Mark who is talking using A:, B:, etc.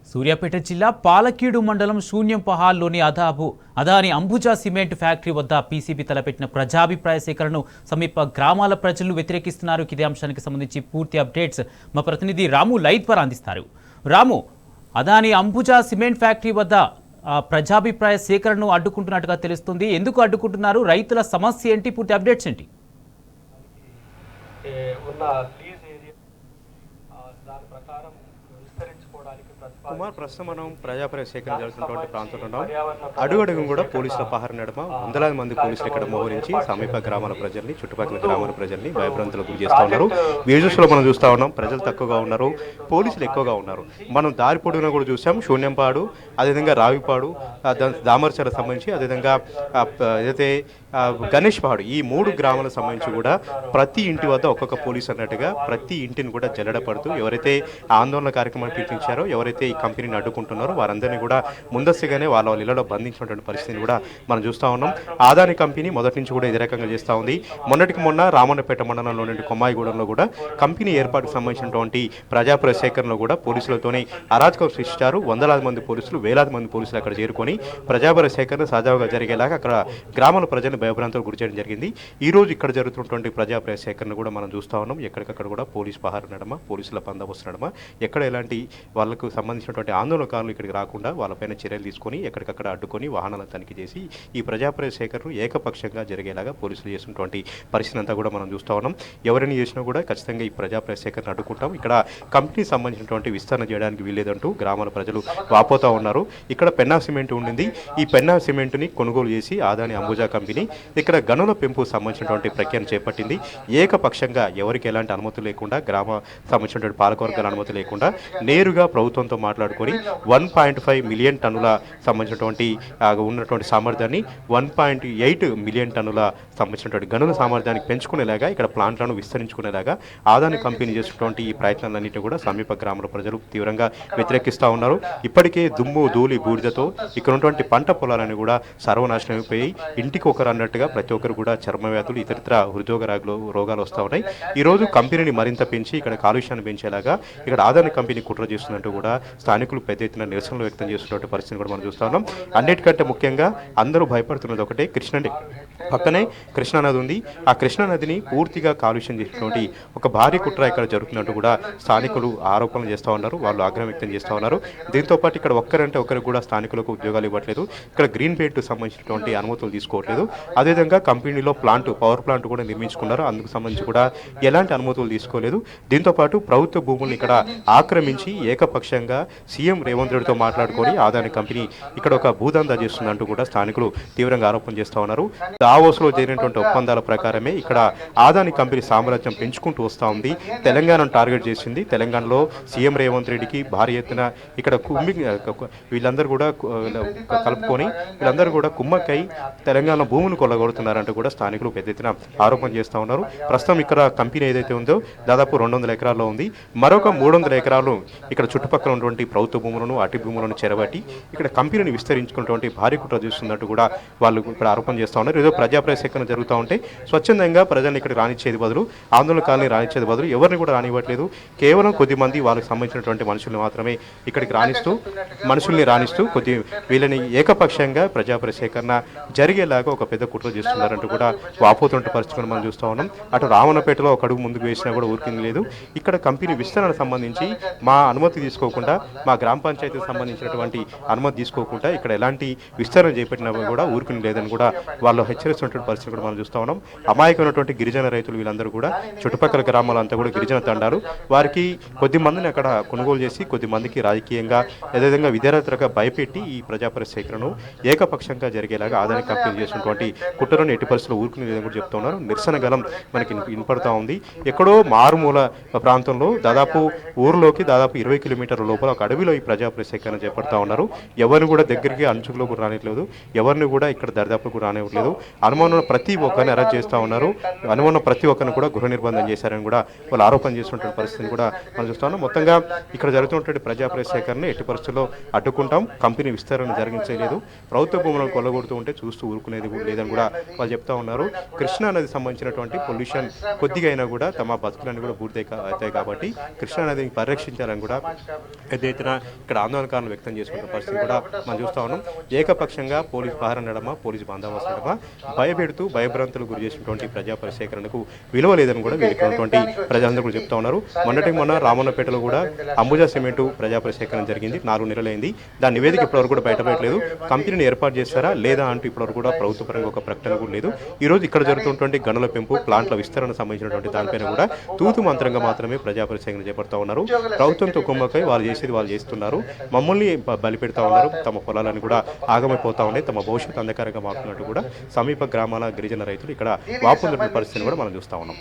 A: సూర్యాపేట జిల్లా పాలకీడు మండలం శూన్యంపహాల్లోని Adani Ambuja cement factory వద్ద పీసీబీ తలపెట్టిన ప్రజాభిప్రాయ సేకరణను సమీప గ్రామాల ప్రజలు వ్యతిరేకిస్తున్నారు. ఇదే అంశానికి సంబంధించి పూర్తి అప్డేట్స్ మా ప్రతినిధి రాము లైవ్ ద్వారా అందిస్తారు. రాము, అదాని అంబుజా సిమెంట్ ఫ్యాక్టరీ వద్ద ప్రజాభిప్రాయ సేకరణను అడ్డుకుంటున్నట్టుగా తెలుస్తుంది. ఎందుకు అడ్డుకుంటున్నారు? రైతుల సమస్య ఏంటి? పూర్తి అప్డేట్స్ ఏంటి?
B: కుమార్, ప్రస్తుతం మనం ప్రజాప్రాయ సేకరణ జరుగుతున్నటువంటి ప్రాంతంలో ఉన్నాం. అడుగడుగు కూడా పోలీసుల పహార నడమ వందలాది మంది పోలీసులు ఇక్కడ మోహరించి సమీప గ్రామాల ప్రజల్ని, చుట్టుపక్కల గ్రామాల ప్రజల్ని భయభ్రాంతులకు గురి చేస్తూ ఉన్నారు. విజువల్స్లో మనం చూస్తూ ఉన్నాం, ప్రజలు తక్కువగా ఉన్నారు, పోలీసులు ఎక్కువగా ఉన్నారు. మనం దారి పొడుగునా కూడా చూసాం. శూన్యంపాడు, అదేవిధంగా రావిపాడు, దామర్చలకు సంబంధించి, అదేవిధంగా ఏదైతే గణేష్ పహాడు, ఈ 3 గ్రామాలకు సంబంధించి కూడా ప్రతి ఇంటి వద్ద ఒక్కొక్క పోలీసు అన్నట్టుగా ప్రతి ఇంటిని కూడా జల్లెడపడుతూ ఎవరైతే ఆందోళన కార్యక్రమాన్ని పిలిపించారో, ఎవరైతే ఈ కంపెనీని అడ్డుకుంటున్నారో వారందరినీ కూడా ముందస్తుగానే వాళ్ళ ఇళ్లలో బంధించినటువంటి పరిస్థితిని కూడా మనం చూస్తూ ఉన్నాం. అదాని కంపెనీ మొదటి నుంచి కూడా ఇదే రకంగా చేస్తూ ఉంది. మొన్నటికి మొన్న రామన్నపేట మండలంలో నుండి కొమ్మాయిగూడెంలో కూడా కంపెనీ ఏర్పాటుకు సంబంధించినటువంటి ప్రజాప్రాయ సేకరణలో కూడా పోలీసులతోనే అరాచకం సృష్టించారు. వందలాది మంది పోలీసులు, వేలాది మంది పోలీసులు అక్కడ చేరుకొని ప్రజాప్రాయ సేకరణ సజావుగా జరిగేలాగా అక్కడ గ్రామాల ప్రజలను భయభ్రాంతులకు గురి చేయడం జరిగింది. ఈ రోజు ఇక్కడ జరుగుతున్నటువంటి ప్రజాప్రాయ సేకరణ కూడా మనం చూస్తూ ఉన్నాం. ఎక్కడికక్కడ కూడా పోలీస్ పహార నడమ, పోలీసుల బందోబస్తు నడమ, ఎక్కడ ఎలాంటి వాళ్ళకు సంబంధించినటువంటి ఆందోళనకారులు ఇక్కడికి రాకుండా వాళ్ళపైన చర్యలు తీసుకొని ఎక్కడికక్కడ అడ్డుకొని వాహనాలను తనిఖీ చేసి ఈ ప్రజాప్రాయ సేకరణను ఏకపక్షంగా జరిగేలాగా పోలీసులు చేసినటువంటి పరిస్థితి అంతా కూడా మనం చూస్తూ ఉన్నాం. ఎవరిని చేసినా కూడా ఖచ్చితంగా ఈ ప్రజాప్రాయ సేకరణ అడ్డుకుంటాం, ఇక్కడ కంపెనీ సంబంధించినటువంటి విస్తరణ చేయడానికి వీల్లేదంటూ గ్రామాల ప్రజలు వాపోతూ ఉన్నారు. ఇక్కడ పెన్నా సిమెంట్ ఉండింది. ఈ పెన్నా సిమెంట్ని కొనుగోలు చేసి అదాని అంబుజా కంపెనీ ఇక్కడ గనుల పెంపు సంబంధించినటువంటి ప్రక్రియను చేపట్టింది. ఏకపక్షంగా ఎవరికి ఎలాంటి అనుమతులు లేకుండా, గ్రామ సంబంధించినటువంటి పాలకవర్గాల అనుమతి లేకుండా నేరుగా ప్రభుత్వంతో మాట్లాడుకొని 1.5 మిలియన్ టన్నుల సంబంధించినటువంటి ఉన్నటువంటి సామర్థ్యాన్ని 1.8 మిలియన్ టన్నుల సంబంధించినటువంటి గనుల సామర్థ్యానికి పెంచుకునేలాగా, ఇక్కడ ప్లాంట్లను విస్తరించుకునేలాగా అదాని కంపెనీ చేసినటువంటి ఈ ప్రయత్నాలన్నింటినీ కూడా సమీప గ్రామాల ప్రజలు తీవ్రంగా వ్యతిరేకిస్తూ ఉన్నారు. ఇప్పటికే దుమ్ము, ధూళి, బూడిదతో ఇక్కడ ఉన్నటువంటి పంట పొలాలను కూడా సర్వనాశనం అయిపోయి ఇంటికి ఒకరు అన్నట్టుగా ప్రతి ఒక్కరు కూడా చర్మ వ్యాధులు, ఇతరితర హృదయోగ రోగాలు వస్తూ ఉన్నాయి. ఈరోజు కంపెనీని మరింత పెంచి ఇక్కడ కాలుష్యాన్ని పెంచేలాగా ఇక్కడ అదాని కంపెనీ కుట్ర చేస్తున్నట్టు కూడా స్థానికులు పెద్ద ఎత్తున నిరసనలు వ్యక్తం చేస్తున్నట్టు పరిస్థితిని కూడా మనం చూస్తూ ఉన్నాం. అన్నిటికంటే ముఖ్యంగా అందరూ భయపడుతున్నది ఒకటే, పక్కనే కృష్ణానది ఉంది. ఆ కృష్ణానదిని పూర్తిగా కాలుష్యం చేసినటువంటి ఒక భారీ కుట్ర ఇక్కడ జరుగుతున్నట్టు కూడా స్థానికులు ఆరోపణలు చేస్తూ ఉన్నారు, వాళ్ళు ఆగ్రహం వ్యక్తం చేస్తూ ఉన్నారు. దీంతో పాటు ఇక్కడ ఒక్కరంటే ఒకరికి కూడా స్థానికులకు ఉద్యోగాలు ఇవ్వట్లేదు, ఇక్కడ గ్రీన్ బెల్ట్ సంబంధించినటువంటి అనుమతులు తీసుకోవట్లేదు. అదేవిధంగా కంపెనీలో పవర్ ప్లాంట్ కూడా నిర్మించుకున్నారు, అందుకు సంబంధించి కూడా ఎలాంటి అనుమతులు తీసుకోలేదు. దీంతో పాటు ప్రభుత్వ భూములను ఇక్కడ ఆక్రమించి ఏకపక్షంగా సీఎం రేవంత్ రెడ్డితో మాట్లాడుకొని అదాని కంపెనీ ఇక్కడ ఒక భూదందా చేస్తుందంటూ కూడా స్థానికులు తీవ్రంగా ఆరోపణ చేస్తూ ఉన్నారు. దావోస్లో జరిగినటువంటి ఒప్పందాల ప్రకారమే ఇక్కడ అదాని కంపెనీ సామ్రాజ్యం పెంచుకుంటూ వస్తూ ఉంది. తెలంగాణను టార్గెట్ చేసింది. తెలంగాణలో సీఎం రేవంత్ రెడ్డికి భారీ ఎత్తున ఇక్కడ వీళ్ళందరూ కూడా కలుపుకొని వీళ్ళందరూ కూడా కుమ్మక్కై తెలంగాణ భూములు కొల్లగొడుతున్నారంటూ కూడా స్థానికులు పెద్ద ఎత్తున ఆరోపణ చేస్తూ ఉన్నారు. ప్రస్తుతం ఇక్కడ కంపెనీ ఏదైతే ఉందో దాదాపు 200 ఎకరాల్లో ఉంది. మరొక 300 ఎకరాలు ఇక్కడ చుట్టుపక్కల ఉన్నటువంటి ప్రభుత్వ భూములను, అటు భూములను చెరబట్టి ఇక్కడ కంపెనీని విస్తరించుకున్నటువంటి భారీ కుట్ర చూస్తున్నట్టు కూడా వాళ్ళు ఇక్కడ ఆరోపణ చేస్తూ ఉన్నారు. ఏదో ప్రజాప్రాయ సేకరణ జరుగుతూ ఉంటే స్వచ్ఛందంగా ప్రజల్ని ఇక్కడ రానిచ్చేది బదులు, ఆందోళనకాలని రానిచ్చేది బదులు ఎవరిని కూడా రానివ్వట్లేదు. కేవలం కొద్దిమంది వాళ్ళకి సంబంధించినటువంటి మనుషుల్ని మాత్రమే ఇక్కడికి రానిస్తూ వీళ్ళని ఏకపక్షంగా ప్రజాప్రాయ సేకరణ జరిగేలాగా ఒక పెద్ద కుట్ర చేస్తున్నారంటూ కూడా వాపోతుంటే పరిస్థితులను మనం చూస్తూ ఉన్నాం. అటు రామన్నపేటలో ఒక అడుగు ముందుకు వేసినా కూడా ఊరికింది లేదు. ఇక్కడ కంపెనీ విస్తరణ సంబంధించి మా అనుమతి తీసుకోకుండా, మా గ్రామ పంచాయతీకి సంబంధించినటువంటి అనుమతి తీసుకోకుండా ఇక్కడ ఎలాంటి విస్తరణ చేపట్టినా కూడా ఊరికింది లేదని కూడా వాళ్ళు హెచ్చరిస్తున్నటువంటి పరిస్థితి కూడా మనం చూస్తూ ఉన్నాం. అమాయకమైనటువంటి గిరిజన రైతులు వీళ్ళందరూ కూడా, చుట్టుపక్కల గ్రామాలంతా కూడా గిరిజన తండాలు, వారికి కొద్ది మందిని అక్కడ కొనుగోలు చేసి కొద్ది మందికి రాజకీయంగా అదేవిధంగా విద్యార్థులుగా భయపెట్టి ఈ ప్రజాప్రాయ సేకరణను ఏకపక్షంగా జరిగేలాగా అదాని కంపెనీ చేసినటువంటి కుట్రను ఎట్టి పరిస్థితుల్లో ఊరుకునే విధంగా కూడా చెప్తా ఉన్నారు. నిరసన గలం మనకి వినపడతా ఉంది. ఎక్కడో మారుమూల ప్రాంతంలో ఊరిలోకి దాదాపు 20 కిలోమీటర్ల లోపల ఒక అడవిలో ఈ ప్రజాప్రాయ సేకరణ చేపడతా ఉన్నారు. ఎవరిని కూడా దగ్గరికి అంచుకులో కూడా రానివ్వలేదు, ఎవరిని కూడా ఇక్కడ దరిదాపులకు రానివ్వట్లేదు. అనుమానం ప్రతి ఒక్కరిని అరెస్ట్ చేస్తూ ఉన్నారు. అనుమానం ప్రతి ఒక్కరిని కూడా గృహ నిర్బంధం చేశారని కూడా వాళ్ళు ఆరోపణ చేస్తున్న పరిస్థితిని కూడా మనం చూస్తా ఉన్నాం. మొత్తంగా ఇక్కడ జరుగుతున్నటువంటి ప్రజాప్రాయ సేకరణ ఎట్టి పరిస్థితుల్లో అడ్డుకుంటాం, కంపెనీ విస్తరణ జరిగించలేదు, ప్రభుత్వ భూములను కొల్లగొడుతూ ఉంటే చూస్తూ ఊరుకునేది లేదు లేదని కూడా వాళ్ళు చెప్తా ఉన్నారు. కృష్ణా నది సంబంధించినటువంటి పొల్యూషన్ కొద్దిగా అయినా కూడా తమ బతుకులన్నీ కూడా పూర్తి అవుతాయి కాబట్టి కృష్ణా నదిని పరిరక్షించాలని కూడా పెద్ద ఎత్తున ఇక్కడ ఆందోళనకారులు వ్యక్తం చేసుకున్న పరిస్థితి కూడా మనం చూస్తా ఉన్నాం. ఏకపక్షంగా పోలీసు పహారా నడమ, పోలీసు బందోబస్తు నడమ భయపెడుతూ భయభ్రాంతులు గురి చేసినటువంటి ప్రజా పరిసేకరణకు విలువ లేదని కూడా వీరికి ఉన్నటువంటి ప్రజలందరూ కూడా చెప్తా ఉన్నారు. మొన్న రామన్నపేటలో కూడా అంబుజా సిమెంటు ప్రజా పరిసేకరణ జరిగింది. 4 నెలలైంది. దాని నివేదిక ఇప్పటివరకు కూడా బయటపడలేదు. కంపెనీని ఏర్పాటు చేస్తారా లేదా అంటూ ఇప్పటివరకు కూడా ప్రభుత్వ పరంగా ఒక ప్రకటన కూడా లేదు. ఈ రోజు ఇక్కడ జరుగుతున్నటువంటి గనుల పెంపు, ప్లాంట్ల విస్తరణ సంబంధించినటువంటి దానిపైన కూడా తూతు మంత్రంగా మాత్రమే ప్రజా పరిసేకరణ చేపడతా ఉన్నారు. ప్రభుత్వంతో కుమ్మకై వాళ్ళు చేసేది వాళ్ళు చేస్తున్నారు. మమ్మల్ని బలి పెడతా ఉన్నారు. తమ పొలాలను కూడా ఆగమైపోతా ఉన్నాయి. తమ భవిష్యత్తు అంధకారంగా మారుతున్నట్టు కూడా సమీప గ్రామాల గిరిజన రైతులు ఇక్కడ వాపోతున్న పరిస్థితిని కూడా మనం చూస్తా ఉన్నాం.